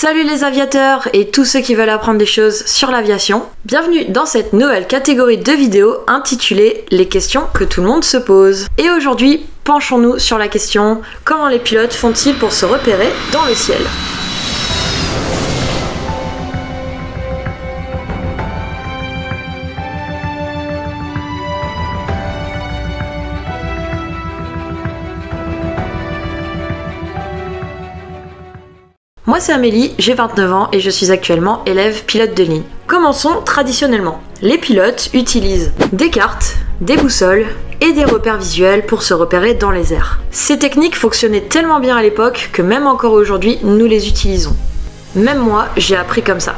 Salut les aviateurs et tous ceux qui veulent apprendre des choses sur l'aviation. Bienvenue dans cette nouvelle catégorie de vidéos intitulée Les questions que tout le monde se pose. Et aujourd'hui, penchons-nous sur la question comment les pilotes font-ils pour se repérer dans le ciel ? Moi c'est Amélie, j'ai 29 ans et je suis actuellement élève pilote de ligne. Commençons traditionnellement. Les pilotes utilisent des cartes, des boussoles et des repères visuels pour se repérer dans les airs. Ces techniques fonctionnaient tellement bien à l'époque que même encore aujourd'hui, nous les utilisons. Même moi, j'ai appris comme ça.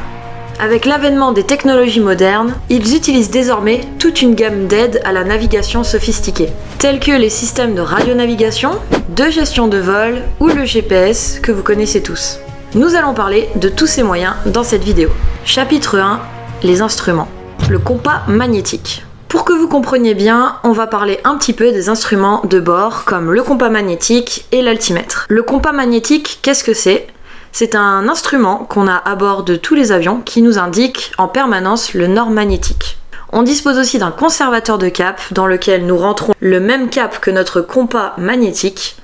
Avec l'avènement des technologies modernes, ils utilisent désormais toute une gamme d'aides à la navigation sophistiquée, tels que les systèmes de radionavigation, de gestion de vol ou le GPS que vous connaissez tous. Nous allons parler de tous ces moyens dans cette vidéo. Chapitre 1, les instruments. Le compas magnétique. Pour que vous compreniez bien, on va parler un petit peu des instruments de bord comme le compas magnétique et l'altimètre. Le compas magnétique, qu'est-ce que c'est ? C'est un instrument qu'on a à bord de tous les avions qui nous indique en permanence le nord magnétique. On dispose aussi d'un conservateur de cap dans lequel nous rentrons le même cap que notre compas magnétique.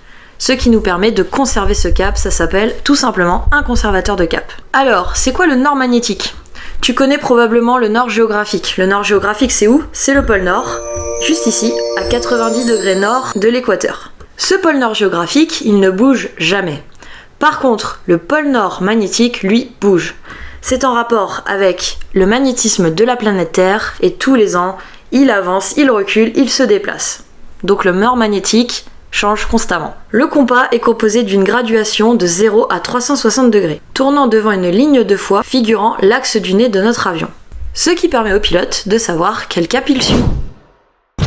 Ce qui nous permet de conserver ce cap, ça s'appelle tout simplement un conservateur de cap. Alors, c'est quoi le nord magnétique ? Tu connais probablement le nord géographique. Le nord géographique, c'est où ? C'est le pôle Nord, juste ici, à 90 degrés nord de l'équateur. Ce pôle Nord géographique, il ne bouge jamais. Par contre, le pôle Nord magnétique, lui, bouge. C'est en rapport avec le magnétisme de la planète Terre et tous les ans, il avance, il recule, il se déplace. Donc le nord magnétique change constamment. Le compas est composé d'une graduation de 0 à 360 degrés, tournant devant une ligne de foi figurant l'axe du nez de notre avion. Ce qui permet au pilote de savoir quel cap il suit.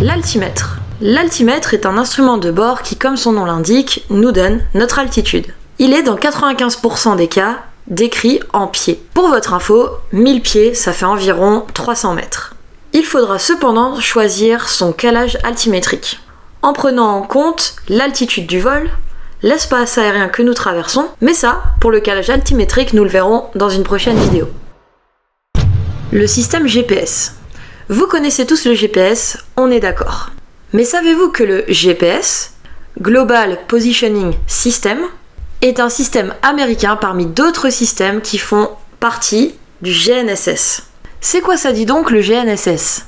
L'altimètre. L'altimètre est un instrument de bord qui, comme son nom l'indique, nous donne notre altitude. Il est dans 95% des cas décrit en pieds. Pour votre info, 1000 pieds, ça fait environ 300 mètres. Il faudra cependant choisir son calage altimétrique, en prenant en compte l'altitude du vol, l'espace aérien que nous traversons, mais ça, pour le calage altimétrique, nous le verrons dans une prochaine vidéo. Le système GPS. Vous connaissez tous le GPS, on est d'accord. Mais savez-vous que le GPS, Global Positioning System, est un système américain parmi d'autres systèmes qui font partie du GNSS. C'est quoi ça dit donc le GNSS ?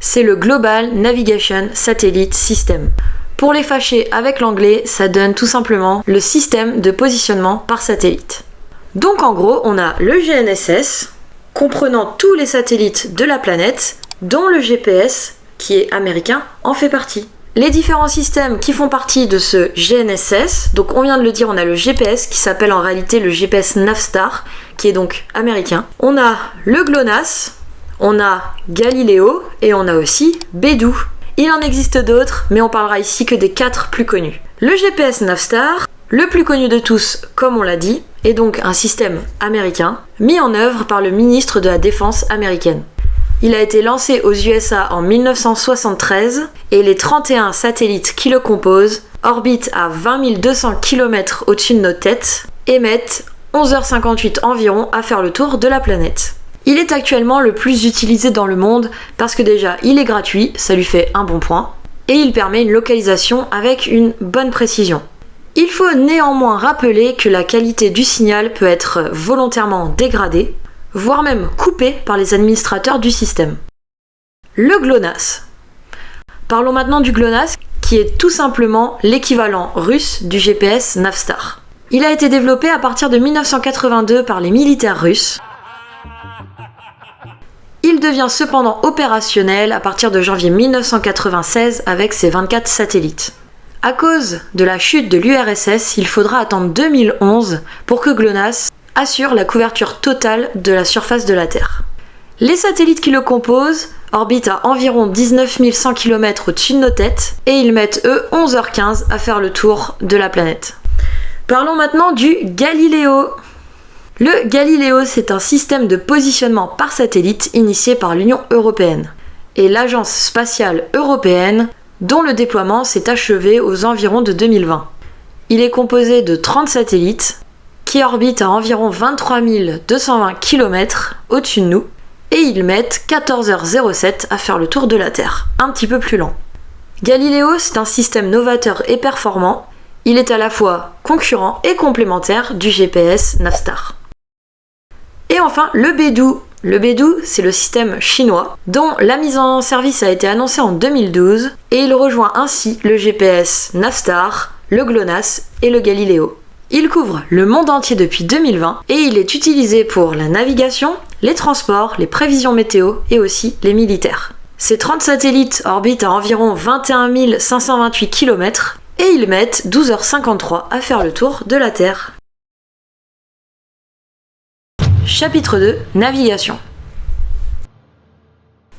C'est le Global Navigation Satellite System. Pour les fâcher avec l'anglais, ça donne tout simplement le système de positionnement par satellite. Donc en gros, on a le GNSS, comprenant tous les satellites de la planète, dont le GPS, qui est américain, en fait partie. Les différents systèmes qui font partie de ce GNSS, donc on vient de le dire, on a le GPS qui s'appelle en réalité le GPS Navstar, qui est donc américain. On a le GLONASS, on a Galileo et on a aussi Beidou. Il en existe d'autres, mais on parlera ici que des 4 plus connus. Le GPS Navstar, le plus connu de tous, comme on l'a dit, est donc un système américain mis en œuvre par le ministre de la Défense américaine. Il a été lancé aux USA en 1973 et les 31 satellites qui le composent orbitent à 20 200 km au-dessus de nos têtes et mettent 11h58 environ à faire le tour de la planète. Il est actuellement le plus utilisé dans le monde parce que déjà il est gratuit, ça lui fait un bon point, et il permet une localisation avec une bonne précision. Il faut néanmoins rappeler que la qualité du signal peut être volontairement dégradée, voire même coupée par les administrateurs du système. Le GLONASS. Parlons maintenant du GLONASS, qui est tout simplement l'équivalent russe du GPS Navstar. Il a été développé à partir de 1982 par les militaires russes. Il devient cependant opérationnel à partir de janvier 1996 avec ses 24 satellites. À cause de la chute de l'URSS, il faudra attendre 2011 pour que GLONASS assure la couverture totale de la surface de la Terre. Les satellites qui le composent orbitent à environ 19 100 km au-dessus de nos têtes et ils mettent eux 11h15 à faire le tour de la planète. Parlons maintenant du Galileo. Le Galileo, c'est un système de positionnement par satellite initié par l'Union européenne et l'Agence spatiale européenne, dont le déploiement s'est achevé aux environs de 2020. Il est composé de 30 satellites qui orbitent à environ 23 220 km au-dessus de nous, et ils mettent 14h07 à faire le tour de la Terre, un petit peu plus lent. Galileo, c'est un système novateur et performant. Il est à la fois concurrent et complémentaire du GPS Navstar. Et enfin, le Beidou. Le Beidou, c'est le système chinois, dont la mise en service a été annoncée en 2012, et il rejoint ainsi le GPS Navstar, le GLONASS et le Galileo. Il couvre le monde entier depuis 2020 et il est utilisé pour la navigation, les transports, les prévisions météo et aussi les militaires. Ces 30 satellites orbitent à environ 21 528 km et ils mettent 12h53 à faire le tour de la Terre. Chapitre 2, Navigation.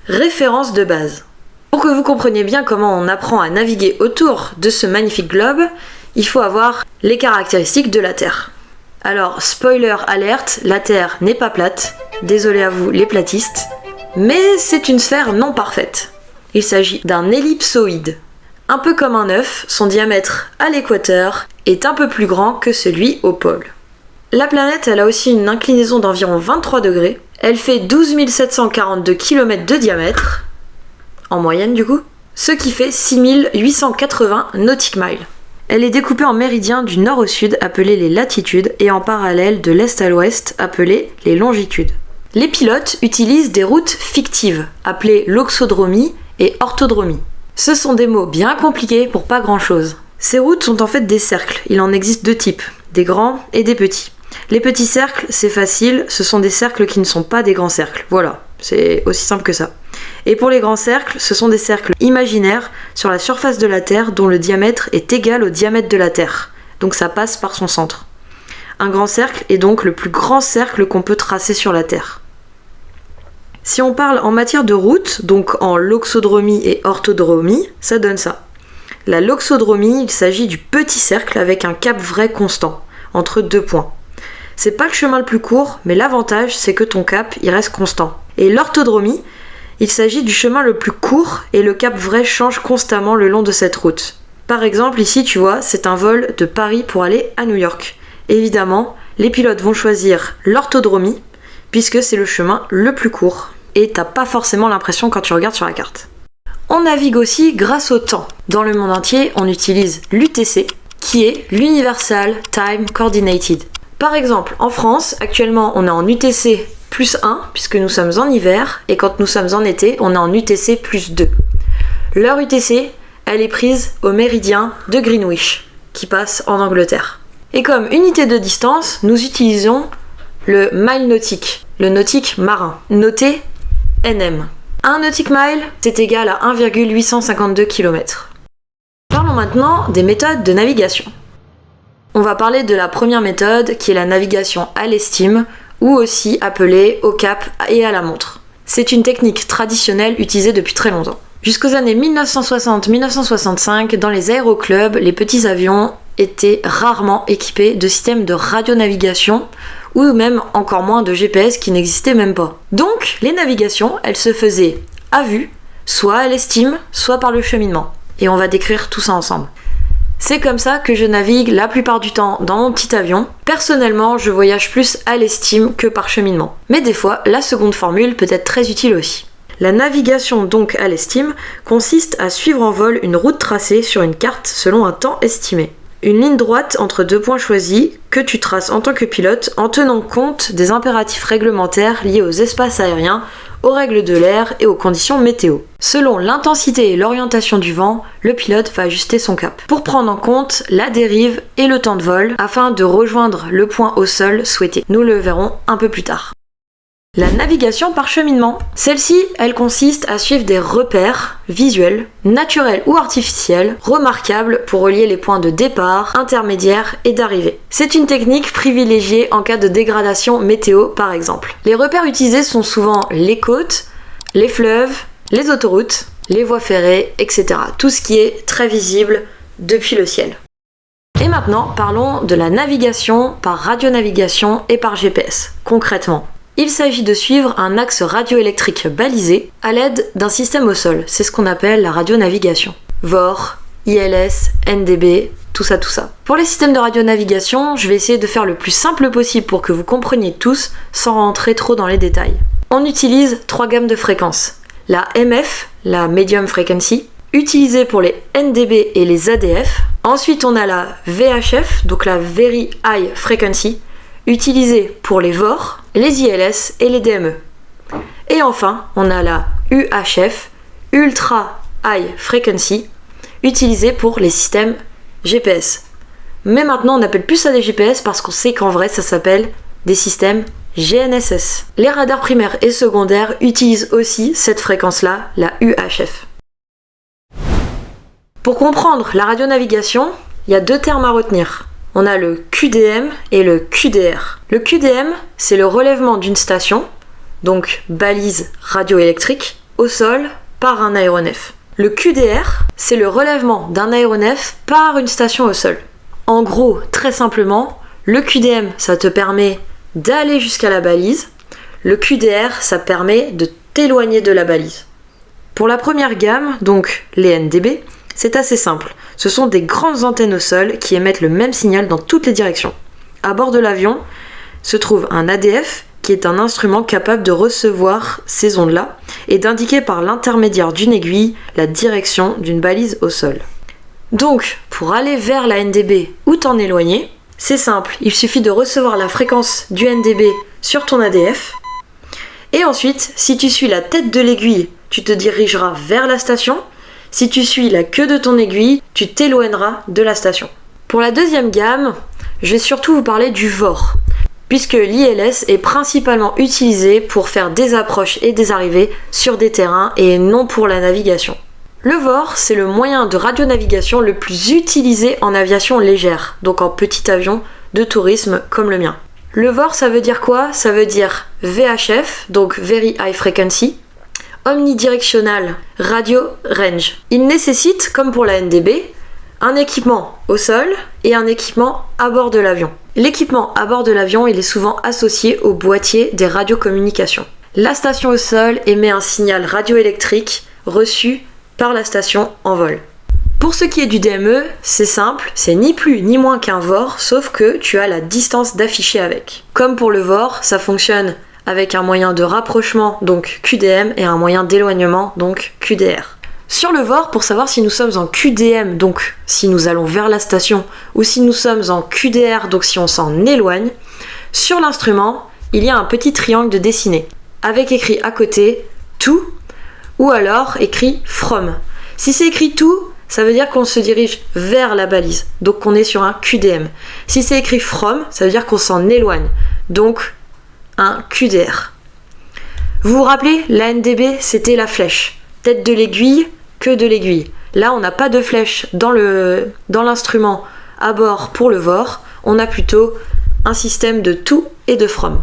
Référence de base. Pour que vous compreniez bien comment on apprend à naviguer autour de ce magnifique globe, il faut avoir les caractéristiques de la Terre. Alors, spoiler alerte, la Terre n'est pas plate, désolé à vous les platistes, mais c'est une sphère non parfaite. Il s'agit d'un ellipsoïde. Un peu comme un œuf, son diamètre à l'équateur est un peu plus grand que celui au pôle. La planète, elle a aussi une inclinaison d'environ 23 degrés. Elle fait 12 742 km de diamètre, en moyenne du coup, ce qui fait 6 880 nautiques miles. Elle est découpée en méridiens du nord au sud, appelés les latitudes, et en parallèles de l'est à l'ouest, appelés les longitudes. Les pilotes utilisent des routes fictives, appelées loxodromie et orthodromie. Ce sont des mots bien compliqués pour pas grand-chose. Ces routes sont en fait des cercles, il en existe deux types, des grands et des petits. Les petits cercles, c'est facile, ce sont des cercles qui ne sont pas des grands cercles, voilà, c'est aussi simple que ça. Et pour les grands cercles, ce sont des cercles imaginaires sur la surface de la Terre dont le diamètre est égal au diamètre de la Terre, donc ça passe par son centre. Un grand cercle est donc le plus grand cercle qu'on peut tracer sur la Terre. Si on parle en matière de route, donc en loxodromie et orthodromie, ça donne ça. La loxodromie, il s'agit du petit cercle avec un cap vrai constant, entre deux points. C'est pas le chemin le plus court, mais l'avantage c'est que ton cap il reste constant. Et l'orthodromie, il s'agit du chemin le plus court et le cap vrai change constamment le long de cette route. Par exemple, ici tu vois, c'est un vol de Paris pour aller à New York. Évidemment, les pilotes vont choisir l'orthodromie, puisque c'est le chemin le plus court. Et t'as pas forcément l'impression quand tu regardes sur la carte. On navigue aussi grâce au temps. Dans le monde entier, on utilise l'UTC, qui est l'Universal Time Coordinated. Par exemple, en France, actuellement, on est en UTC plus 1, puisque nous sommes en hiver, et quand nous sommes en été, on est en UTC plus 2. L'heure UTC, elle est prise au méridien de Greenwich, qui passe en Angleterre. Et comme unité de distance, nous utilisons le mile nautique, le nautique marin, noté NM. Un nautic mile, c'est égal à 1,852 km. Parlons maintenant des méthodes de navigation. On va parler de la première méthode qui est la navigation à l'estime ou aussi appelée au cap et à la montre. C'est une technique traditionnelle utilisée depuis très longtemps. Jusqu'aux années 1960-1965, dans les aéroclubs, les petits avions étaient rarement équipés de systèmes de radionavigation ou même encore moins de GPS qui n'existaient même pas. Donc, les navigations, elles se faisaient à vue, soit à l'estime, soit par le cheminement. Et on va décrire tout ça ensemble. C'est comme ça que je navigue la plupart du temps dans mon petit avion. Personnellement, je voyage plus à l'estime que par cheminement. Mais des fois, la seconde formule peut être très utile aussi. La navigation donc à l'estime consiste à suivre en vol une route tracée sur une carte selon un temps estimé. Une ligne droite entre deux points choisis que tu traces en tant que pilote en tenant compte des impératifs réglementaires liés aux espaces aériens, aux règles de l'air et aux conditions météo. Selon l'intensité et l'orientation du vent, le pilote va ajuster son cap pour prendre en compte la dérive et le temps de vol afin de rejoindre le point au sol souhaité. Nous le verrons un peu plus tard. La navigation par cheminement. Celle-ci, elle consiste à suivre des repères visuels, naturels ou artificiels, remarquables pour relier les points de départ, intermédiaire et d'arrivée. C'est une technique privilégiée en cas de dégradation météo par exemple. Les repères utilisés sont souvent les côtes, les fleuves, les autoroutes, les voies ferrées, etc. Tout ce qui est très visible depuis le ciel. Et maintenant, parlons de la navigation par radionavigation et par GPS, concrètement. Il s'agit de suivre un axe radioélectrique balisé à l'aide d'un système au sol. C'est ce qu'on appelle la radionavigation. VOR, ILS, NDB, tout ça. Pour les systèmes de radionavigation, je vais essayer de faire le plus simple possible pour que vous compreniez tous sans rentrer trop dans les détails. On utilise 3 gammes de fréquences. La MF, la Medium Frequency, utilisée pour les NDB et les ADF. Ensuite, on a la VHF, donc la Very High Frequency, utilisée pour les VOR, les ILS et les DME. Et enfin, on a la UHF, Ultra High Frequency, utilisée pour les systèmes GPS. Mais maintenant, on n'appelle plus ça des GPS parce qu'on sait qu'en vrai, ça s'appelle des systèmes GNSS. Les radars primaires et secondaires utilisent aussi cette fréquence-là, la UHF. Pour comprendre la radionavigation, il y a 2 termes à retenir. On a le QDM et le QDR. Le QDM, c'est le relèvement d'une station, donc balise radioélectrique, au sol par un aéronef. Le QDR, c'est le relèvement d'un aéronef par une station au sol. En gros, très simplement, le QDM, ça te permet d'aller jusqu'à la balise. Le QDR, ça permet de t'éloigner de la balise. Pour la première gamme, donc les NDB, c'est assez simple. Ce sont des grandes antennes au sol qui émettent le même signal dans toutes les directions. À bord de l'avion se trouve un ADF qui est un instrument capable de recevoir ces ondes-là et d'indiquer par l'intermédiaire d'une aiguille la direction d'une balise au sol. Donc, pour aller vers la NDB ou t'en éloigner, c'est simple, il suffit de recevoir la fréquence du NDB sur ton ADF et ensuite, si tu suis la tête de l'aiguille, tu te dirigeras vers la station. Si tu suis la queue de ton aiguille, tu t'éloigneras de la station. Pour la deuxième gamme, je vais surtout vous parler du VOR, puisque l'ILS est principalement utilisé pour faire des approches et des arrivées sur des terrains et non pour la navigation. Le VOR, c'est le moyen de radionavigation le plus utilisé en aviation légère, donc en petit avion de tourisme comme le mien. Le VOR, ça veut dire quoi? Ça veut dire VHF, donc Very High Frequency, Omnidirectional Radio Range. Il nécessite, comme pour la NDB, un équipement au sol et un équipement à bord de l'avion. L'équipement à bord de l'avion, il est souvent associé au boîtier des radiocommunications. La station au sol émet un signal radioélectrique reçu par la station en vol. Pour ce qui est du DME, c'est simple, c'est ni plus ni moins qu'un VOR, sauf que tu as la distance d'afficher avec. Comme pour le VOR, ça fonctionne avec un moyen de rapprochement, donc QDM, et un moyen d'éloignement, donc QDR. Sur le VOR, pour savoir si nous sommes en QDM, donc si nous allons vers la station, ou si nous sommes en QDR, donc si on s'en éloigne, sur l'instrument, il y a un petit triangle de dessiné, avec écrit à côté « to » ou alors écrit « from ». Si c'est écrit « to », ça veut dire qu'on se dirige vers la balise, donc qu'on est sur un QDM. Si c'est écrit « from », ça veut dire qu'on s'en éloigne, donc un QDR. Vous vous rappelez, la NDB, c'était la flèche. Tête de l'aiguille, queue de l'aiguille. Là, on n'a pas de flèche dans l'instrument à bord pour le VOR. On a plutôt un système de to et de from.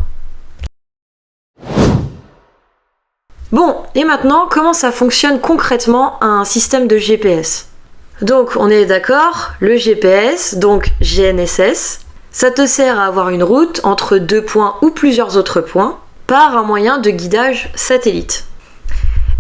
Bon, et maintenant, comment ça fonctionne concrètement un système de GPS? Donc, on est d'accord, le GPS, donc GNSS, ça te sert à avoir une route entre 2 points ou plusieurs autres points par un moyen de guidage satellite.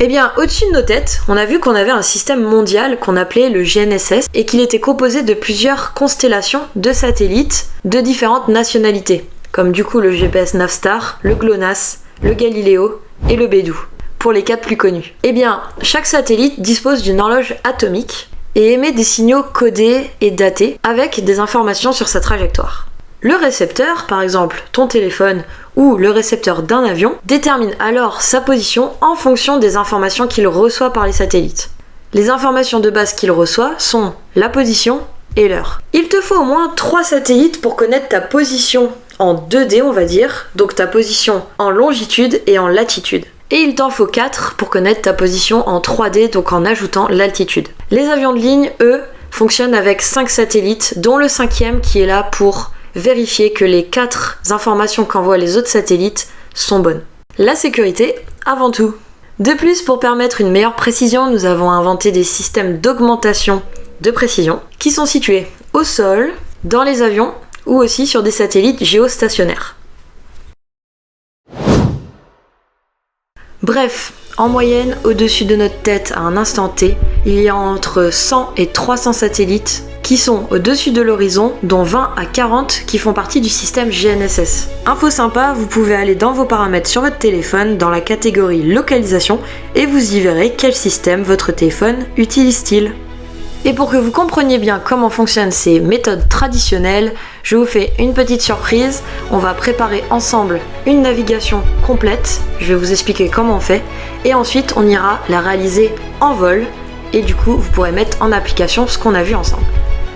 Eh bien, au-dessus de nos têtes, on a vu qu'on avait un système mondial qu'on appelait le GNSS et qu'il était composé de plusieurs constellations de satellites de différentes nationalités, comme du coup le GPS Navstar, le GLONASS, le Galileo et le Beidou, pour les 4 plus connus. Eh bien, chaque satellite dispose d'une horloge atomique et émet des signaux codés et datés avec des informations sur sa trajectoire. Le récepteur, par exemple ton téléphone ou le récepteur d'un avion, détermine alors sa position en fonction des informations qu'il reçoit par les satellites. Les informations de base qu'il reçoit sont la position et l'heure. Il te faut au moins 3 satellites pour connaître ta position en 2D, on va dire, donc ta position en longitude et en latitude. Et il t'en faut 4 pour connaître ta position en 3D, donc en ajoutant l'altitude. Les avions de ligne, eux, fonctionnent avec 5 satellites, dont le 5e qui est là pour vérifier que les 4 informations qu'envoient les autres satellites sont bonnes. La sécurité, avant tout. De plus, pour permettre une meilleure précision, nous avons inventé des systèmes d'augmentation de précision qui sont situés au sol, dans les avions ou aussi sur des satellites géostationnaires. Bref, en moyenne, au-dessus de notre tête à un instant T, il y a entre 100 et 300 satellites qui sont au-dessus de l'horizon, dont 20 à 40 qui font partie du système GNSS. Info sympa, vous pouvez aller dans vos paramètres sur votre téléphone, dans la catégorie localisation, et vous y verrez quel système votre téléphone utilise-t-il. Et pour que vous compreniez bien comment fonctionnent ces méthodes traditionnelles, je vous fais une petite surprise. On va préparer ensemble une navigation complète, je vais vous expliquer comment on fait, et ensuite on ira la réaliser en vol, et du coup vous pourrez mettre en application ce qu'on a vu ensemble.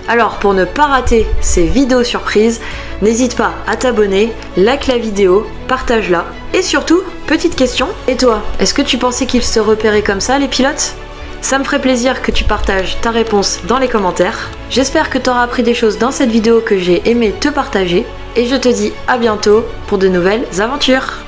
Alors pour ne pas rater ces vidéos surprises, n'hésite pas à t'abonner, like la vidéo, partage-la, et surtout, petite question, et toi, est-ce que tu pensais qu'ils se repéraient comme ça les pilotes ? Ça me ferait plaisir que tu partages ta réponse dans les commentaires. J'espère que tu auras appris des choses dans cette vidéo que j'ai aimé te partager. Et je te dis à bientôt pour de nouvelles aventures.